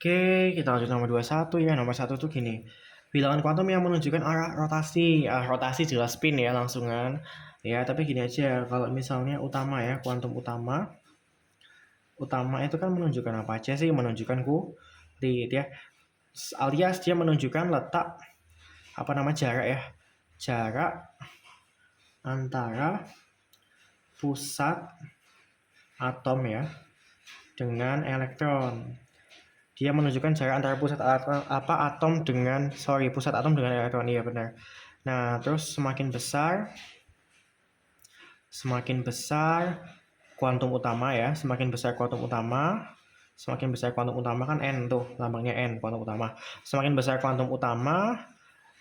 Oke, kita lanjut nomor 21 ya. Nomor 1 tuh gini. Bilangan kuantum yang menunjukkan arah rotasi. Rotasi jelas spin ya langsungan. Ya, tapi gini aja. Kalau misalnya utama ya, kuantum utama. Utama itu kan menunjukkan apa aja sih? Menunjukkan kulit ya. Alias dia menunjukkan letak jarak ya. Jarak antara pusat atom ya dengan elektron. Dia menunjukkan jarak antara pusat atom dengan elektron. Iya benar. Nah, terus semakin besar kuantum utama ya, semakin besar kuantum utama kan N tuh, lambangnya N, kuantum utama. Semakin besar kuantum utama,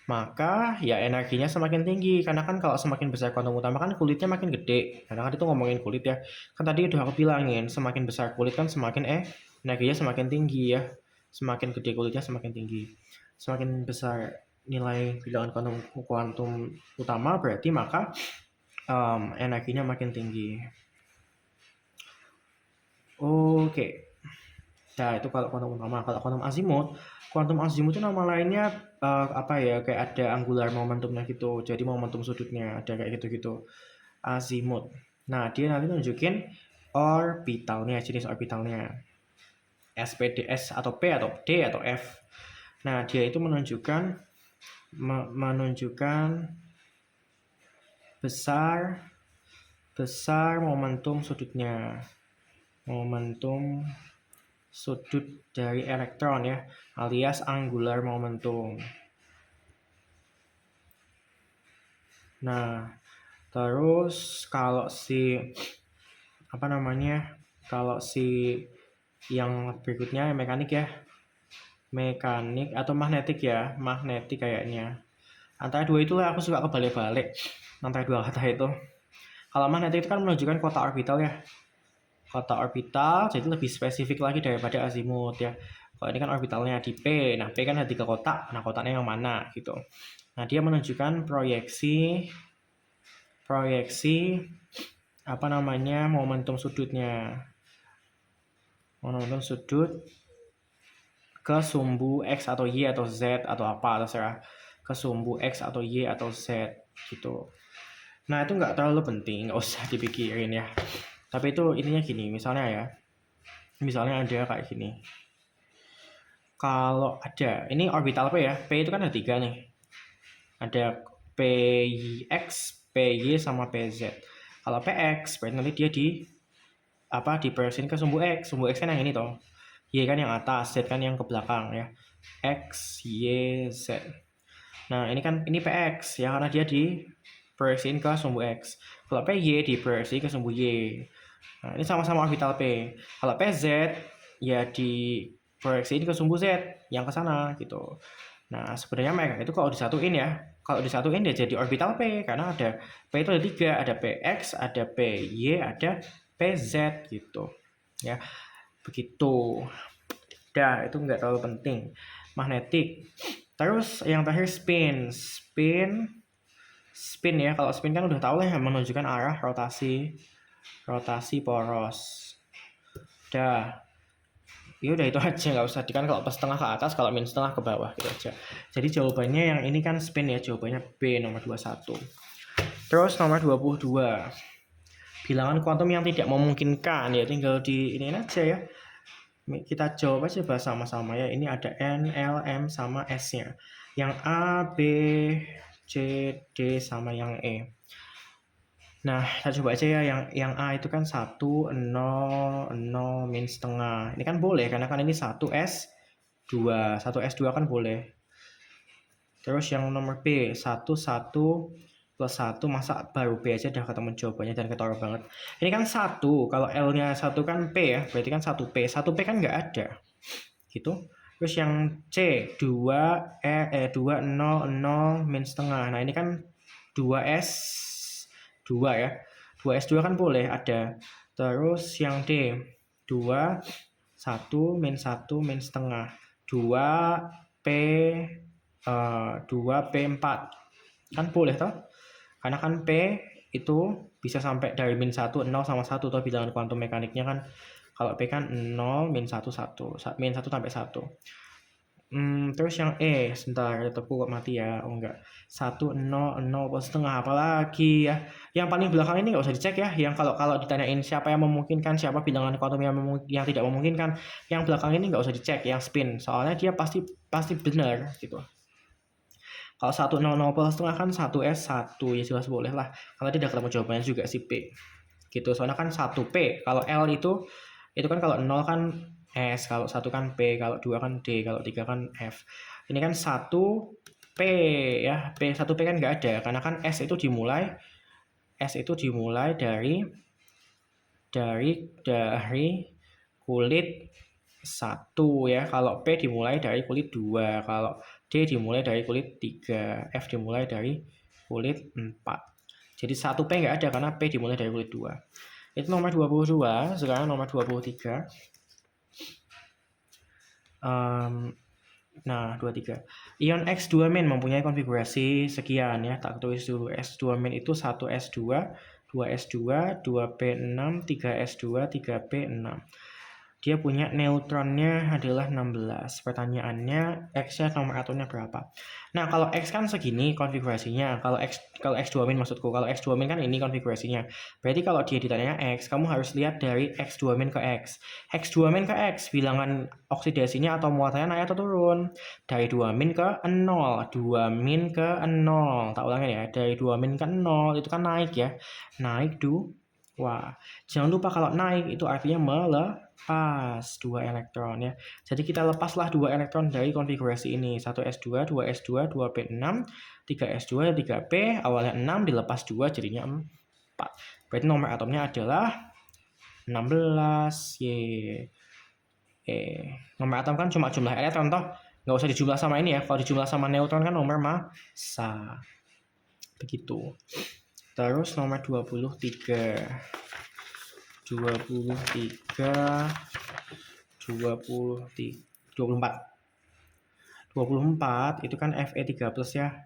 maka ya energinya semakin tinggi. Karena kan kalau semakin besar kuantum utama kan kulitnya makin gede. Karena kan itu ngomongin kulit ya. Kan tadi udah aku bilangin, semakin besar kulit kan semakin energinya semakin tinggi ya. Semakin gede kulitnya semakin tinggi. Semakin besar nilai bilangan kuantum utama berarti maka energinya makin tinggi. Oke. Nah, itu kalau kuantum utama. Kalau kuantum azimut itu nama lainnya kayak ada angular momentumnya gitu. Jadi momentum sudutnya ada kayak gitu-gitu. Azimut. Nah, dia nanti nunjukin orbitalnya, jenis orbitalnya. S atau P atau D atau F. Nah, dia itu menunjukkan besar momentum sudutnya. Momentum sudut dari elektron ya, alias angular momentum. Nah, terus kalau yang berikutnya mekanik atau magnetik kayaknya. Antara dua itulah aku suka kebalik-balik antara dua kata itu. Kalau magnetik itu kan menunjukkan kota orbital ya. Kota orbital jadi lebih spesifik lagi daripada azimut ya. Kalau ini kan orbitalnya di P. Nah, P kan ada 3 kotak. Nah, kotaknya yang mana gitu. Nah, dia menunjukkan proyeksi momentum sudutnya. Momentum sudut ke sumbu X atau Y atau Z atau apa terserah. Ke sumbu X atau Y atau Z gitu. Nah, itu nggak terlalu penting, nggak usah dipikirin ya. Tapi itu intinya gini, misalnya ada kayak gini. Kalau ada, ini orbital P ya, P itu kan ada 3 nih. Ada PX, PY, sama PZ. Kalau PX, berarti nanti dia diproyeksiin ke sumbu X. Sumbu X kan yang ini toh. Y kan yang atas, Z kan yang ke belakang ya. X, Y, Z. Nah, ini PX ya, karena dia diproyeksiin ke sumbu X. Kalau PY diproyeksi ke sumbu Y. Nah, ini sama-sama orbital P. Kalau PZ ya diproyeksiin ke sumbu Z yang ke sana gitu. Nah, sebenarnya mereka itu kalau disatuin dia jadi orbital P karena ada P itu ada 3, ada PX, ada PY, ada PZ gitu. Ya. Begitu. Udah, itu enggak terlalu penting. Magnetik. Terus yang terakhir spin ya. Kalau spin kan udah tahu lah yang menunjukkan arah rotasi poros. Udah. Ya udah itu aja, nggak usah kan kalau pas setengah ke atas, kalau min setengah ke bawah gitu aja. Jadi jawabannya yang ini kan spin ya, jawabannya B nomor 21. Terus nomor 22. Bilangan kuantum yang tidak memungkinkan ya tinggal di ini aja ya. Kita jawab aja bersama-sama ya. Ini ada N, L, M sama S-nya. Yang A, B, C, D sama yang E. Nah, kita coba aja ya yang A itu kan 1, 0, 0, min setengah. Ini kan boleh karena kan ini 1S2. 1S2 kan boleh. Terus yang nomor B, 1, 1 plus 1, masa baru B aja udah ketemu jawabannya dan ketara banget. Ini kan 1, kalau L-nya 1 kan P ya, berarti kan 1P. 1P kan nggak ada. Gitu. Terus yang C, 2, 0, 0, min setengah. Nah, ini kan 2S2 ya. 2S2 kan boleh ada. Terus yang D, 2, 1, min 1, min setengah. 2P4. Kan boleh toh? Karena kan P itu bisa sampai dari min 1, 0 sama 1 toh bilangan kuantum mekaniknya kan Kalau P kan 0, min 1, 1. Min 1 sampai 1. Terus yang E, sebentar, laptopku kok mati ya? Oh enggak. 1, 0, 0 plus setengah, apalagi ya? Yang paling belakang ini nggak usah dicek ya. Yang kalau ditanyain siapa yang memungkinkan, siapa bilangan kuantum yang tidak memungkinkan, yang belakang ini nggak usah dicek, yang spin. Soalnya dia pasti benar gitu. Kalau 1, 0, 0 plus setengah kan 1S1, ya jelas boleh lah. Kalau tidak ketemu jawabannya juga si P. Gitu, soalnya kan 1P. Kalau L itu kan kalau 0 kan S, kalau 1 kan P, kalau 2 kan D, kalau 3 kan F. Ini kan 1P ya, P 1P kan nggak ada, karena kan S itu dimulai dari kulit 1 ya. Kalau P dimulai dari kulit 2, kalau D dimulai dari kulit 3, F dimulai dari kulit 4. Jadi 1P nggak ada karena P dimulai dari kulit 2. Itu nomor 22, sekarang nomor 23. Nah, 23. Ion X2- mempunyai konfigurasi sekian ya, tak tulis dulu. X2- itu 1S2, 2S2, 2P6, 3S2, 3P6. Dia punya neutronnya adalah 16. Pertanyaannya, X-nya nomor atomnya berapa? Nah, kalau X kan segini konfigurasinya. Kalau X2- maksudku, kalau X2- kan ini konfigurasinya. Berarti kalau dia ditanya X, kamu harus lihat dari X2- ke X. X2- ke X, bilangan oksidasinya atau muatannya naik atau turun? Dari 2- ke 0. 2- ke 0. Tak ulangi ya, dari 2- ke 0, itu kan naik ya. Naik wah, jangan lupa kalau naik itu artinya melepas 2 elektron ya. Jadi kita lepaslah 2 elektron dari konfigurasi ini. 1S2, 2S2, 2P6, 3S2, 3P. Awalnya 6 dilepas 2 jadinya 4. Berarti nomor atomnya adalah 16. Nomor atom kan cuma jumlah elektron toh. Nggak usah dijumlah sama ini ya. Kalau dijumlah sama neutron kan nomor massa. Begitu. Terus nomor 23. 24 itu kan Fe3+ ya.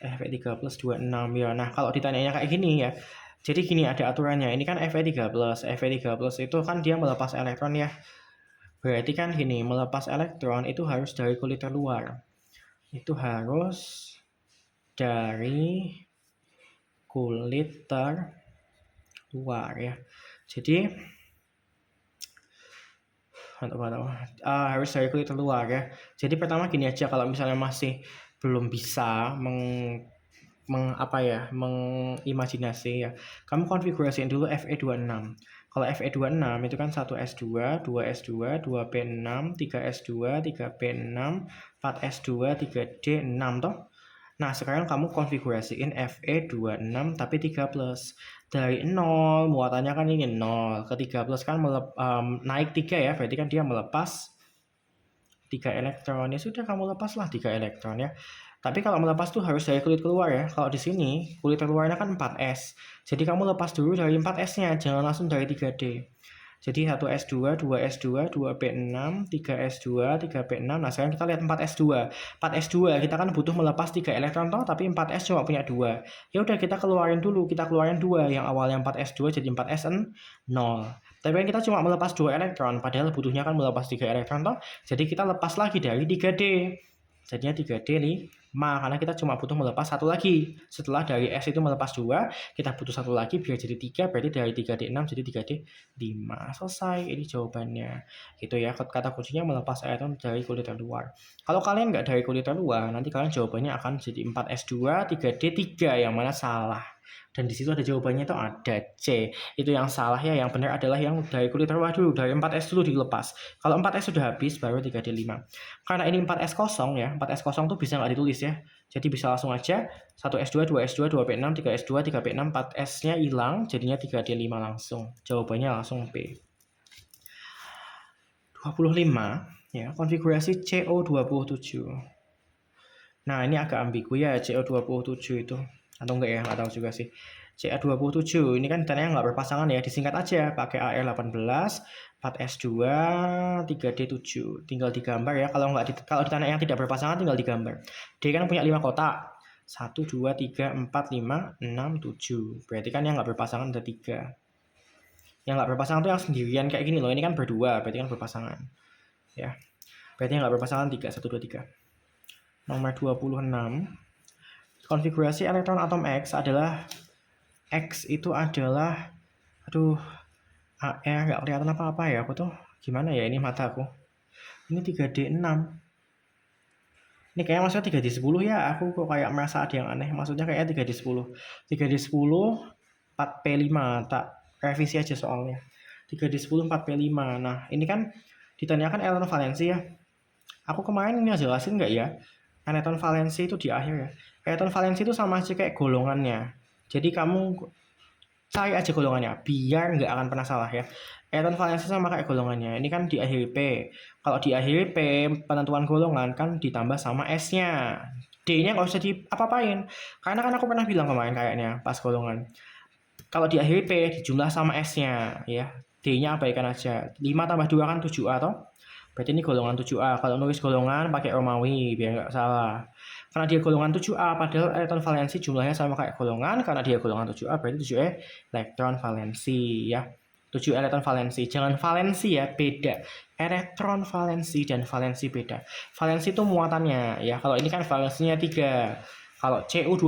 Fe3+ 26 ya. Nah, kalau ditanyanya kayak gini ya. Jadi gini ada aturannya. Ini kan Fe3+. Fe3+ itu kan dia melepas elektron ya. Berarti kan gini, melepas elektron itu harus dari kulit terluar. Itu harus dari kulit terluar ya. Jadi harus dari kulit terluar ya. Jadi pertama gini aja, kalau misalnya masih belum bisa mengimajinasi ya, kamu konfigurasiin dulu Fe26. Kalau Fe26 itu kan 1S2, 2S2, 2P6, 3S2, 3P6, 4S2, 3D6 toh. Nah, sekarang kamu konfigurasiin Fe26 tapi 3+. Dari 0, muatannya kan ini 0. Ke 3+ kan naik 3 ya, berarti kan dia melepas 3 elektron. Ya sudah, kamu lepaslah 3 elektron ya. Tapi kalau melepas tuh harus dari kulit keluar ya. Kalau di sini, kulit keluarnya kan 4S. Jadi kamu lepas dulu dari 4S-nya, jangan langsung dari 3D. Jadi 1S2, 2S2, 2P6, 3S2, 3P6. Nah, sekarang kita lihat 4S2. 4S2 kita kan butuh melepas 3 elektron toh, tapi 4S cuma punya 2. Ya udah, kita keluarin dulu, kita keluarin 2. Yang awalnya 4S2 jadi 4S0. Tapi kan kita cuma melepas 2 elektron, padahal butuhnya kan melepas 3 elektron toh. Jadi kita lepas lagi dari 3D. Jadinya 3D 5, karena kita cuma butuh melepas 1 lagi. Setelah dari S itu melepas 2, kita butuh 1 lagi biar jadi 3, berarti dari 3D6 jadi 3D5. Selesai, ini jawabannya. Gitu ya, kata kuncinya melepas elektron dari kulit terluar. Kalau kalian nggak dari kulit terluar, nanti kalian jawabannya akan jadi 4S2, 3D3, yang mana salah. Dan di situ ada jawabannya, itu ada C. Itu yang salah ya, yang benar adalah yang dari kulit terluar dulu, dari 4S dulu dilepas. Kalau 4S sudah habis, baru 3D5. Karena ini 4S kosong ya, 4S kosong tuh bisa nggak ditulis ya. Jadi bisa langsung aja 1S2, 2S2, 2P6, 3S2, 3P6, 4S-nya hilang, jadinya 3D5 langsung. Jawabannya langsung P. 25 ya, konfigurasi CO27. Nah, ini agak ambigu ya CO27 itu. Atau enggak ya, nggak tahu juga sih. CA27 ini kan ditanya nggak berpasangan ya, disingkat aja pakai AR18, 4S2, 3D7. Tinggal digambar ya. Kalau ditanya yang tidak berpasangan tinggal digambar. D kan punya 5 kotak. 1, 2, 3, 4, 5, 6, 7. Berarti kan yang nggak berpasangan ada 3. Yang nggak berpasangan tuh yang sendirian kayak gini loh. Ini kan berdua, berarti kan berpasangan. Ya. Berarti yang nggak berpasangan 3, 1, 2, 3. Nomor 26. Konfigurasi elektron atom X adalah X itu adalah nggak kelihatan apa-apa ya. Aku tuh gimana ya ini mataku. Ini 3D6. Ini kayaknya maksudnya 3D10 ya. Aku kok kayak merasa ada yang aneh. Maksudnya kayaknya 3D10. 3D10 4P5. Tak revisi aja soalnya. 3D10 4P5. Nah, ini kan ditanyakan elektron valensi ya. Aku kemarin ini jelasin nggak ya? Elektron valensi itu di akhir ya. Elektron valensi itu sama aja kayak golongannya. Jadi kamu cari aja golongannya, biar nggak akan pernah salah ya. Elektron valensi sama kayak golongannya. Ini kan diakhiri P. Kalau diakhiri P, penentuan golongan kan ditambah sama S-nya. D-nya nggak usah diapa-apain. Karena kan aku pernah bilang kemarin kayaknya pas golongan. Kalau diakhiri P, dijumlah sama S-nya ya. D-nya abaikan aja. 5 tambah 2 kan 7A toh? Berarti ini golongan 7A. Kalau nulis golongan pakai Romawi biar nggak salah. Karena dia golongan 7A, padahal elektron valensi jumlahnya sama kayak golongan. Karena dia golongan 7A, berarti 7E elektron valensi ya. 7 elektron valensi. Jangan valensi ya, beda. Elektron valensi dan valensi beda. Valensi itu muatannya ya. Kalau ini kan valensinya 3. Kalau Cu2+,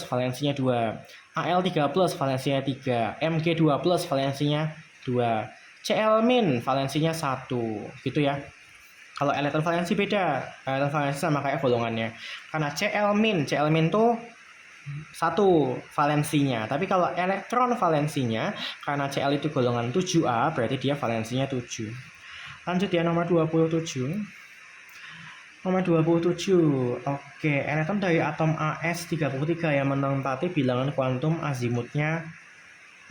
valensinya 2. Al3+, valensinya 3. Mg2+, valensinya 2. Cl- valensinya 1. Gitu ya. Kalau elektron valensi beda. Elektron valensi sama kayak golongannya. Karena Cl- tuh 1 valensinya. Tapi kalau elektron valensinya, karena Cl itu golongan 7A, berarti dia valensinya 7. Lanjut ya, nomor 27. Nomor 27. Oke, elektron dari atom As33 yang menempati bilangan kuantum azimutnya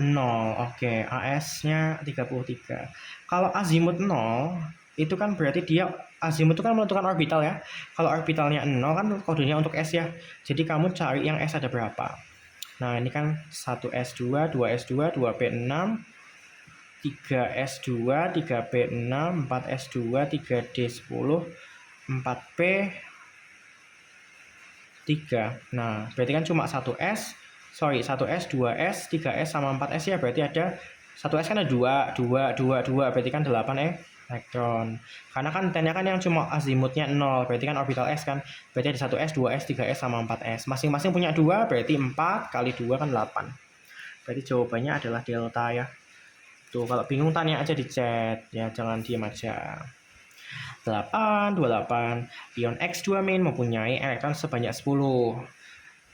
0. Oke, AS-nya 33. Kalau azimut 0, itu kan berarti dia azimut itu kan menentukan orbital ya. Kalau orbitalnya 0 kan kodenya untuk S ya. Jadi kamu cari yang S ada berapa. Nah, ini kan 1S2, 2S2, 2P6, 3S2, 3P6, 4S2, 3D10, 4P3. Nah, berarti kan cuma 1S, 2S, 3S sama 4S ya. Berarti ada 1S kan ada 2, berarti kan 8 elektron. Karena kan ditanyakan yang cuma azimutnya 0, berarti kan orbital S kan. Berarti ada 1S, 2S, 3S sama 4S. Masing-masing punya 2, berarti 4 kali 2 kan 8. Berarti jawabannya adalah delta ya. Tuh, kalau bingung tanya aja di chat ya, jangan diam aja. 28. Ion X2- mempunyai elektron sebanyak 10.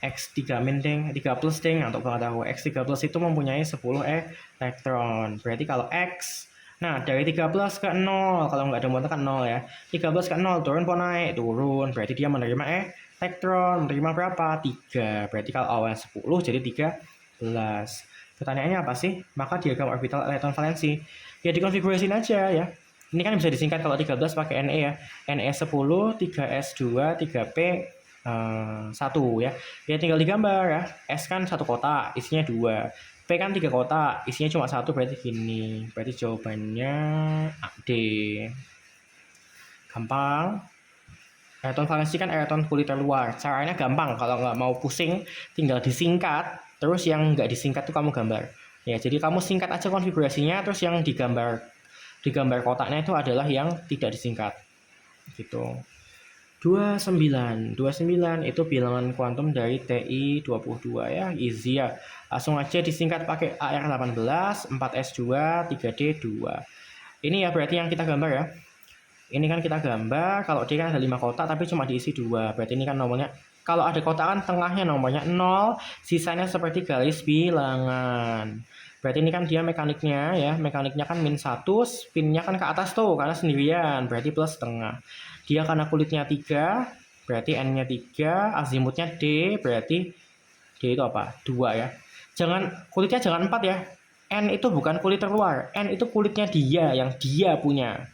X3- ding, 3 plus ding, untuk pengetahuan X3 plus itu mempunyai 10 elektron. Berarti kalau X, nah dari 3 plus ke 0, kalau nggak ada muatan kan 0 ya. 3 plus ke 0 turun po naik, turun. Berarti dia menerima elektron, menerima berapa? 3. Berarti kalau awalnya 10 jadi 13. Pertanyaannya apa sih? Maka diagram orbital elektron valensi. Ya dikonfigurasiin aja ya. Ini kan bisa disingkat kalau 13 pakai Ne ya. Ne10, 3S2, 3P 1 ya. Ya tinggal digambar ya. S kan 1 kotak, isinya 2. P kan 3 kotak, isinya cuma 1, berarti gini. Berarti jawabannya D. Gampang. Elektron valensi kan elektron kulit terluar. Caranya gampang, kalau nggak mau pusing tinggal disingkat. Terus yang nggak disingkat tuh kamu gambar. Ya, jadi kamu singkat aja konfigurasinya, terus yang digambar kotaknya itu adalah yang tidak disingkat. Gitu. 29 itu bilangan kuantum dari Ti22 ya, easy ya. Langsung aja disingkat pakai AR18, 4S2, 3D2. Ini ya berarti yang kita gambar ya. Ini kan kita gambar, kalau dia kan ada 5 kotak tapi cuma diisi 2. Berarti ini kan nomornya, kalau ada kotak kan tengahnya nomornya 0, sisanya seperti garis bilangan. Berarti ini kan dia mekaniknya ya, mekaniknya kan -1, spinnya kan ke atas tuh karena sendirian, berarti plus setengah. Dia karena kulitnya 3, berarti N-nya 3, azimutnya D, berarti D itu apa? 2 ya. Kulitnya jangan 4 ya. N itu bukan kulit terluar, N itu kulitnya dia, yang dia punya.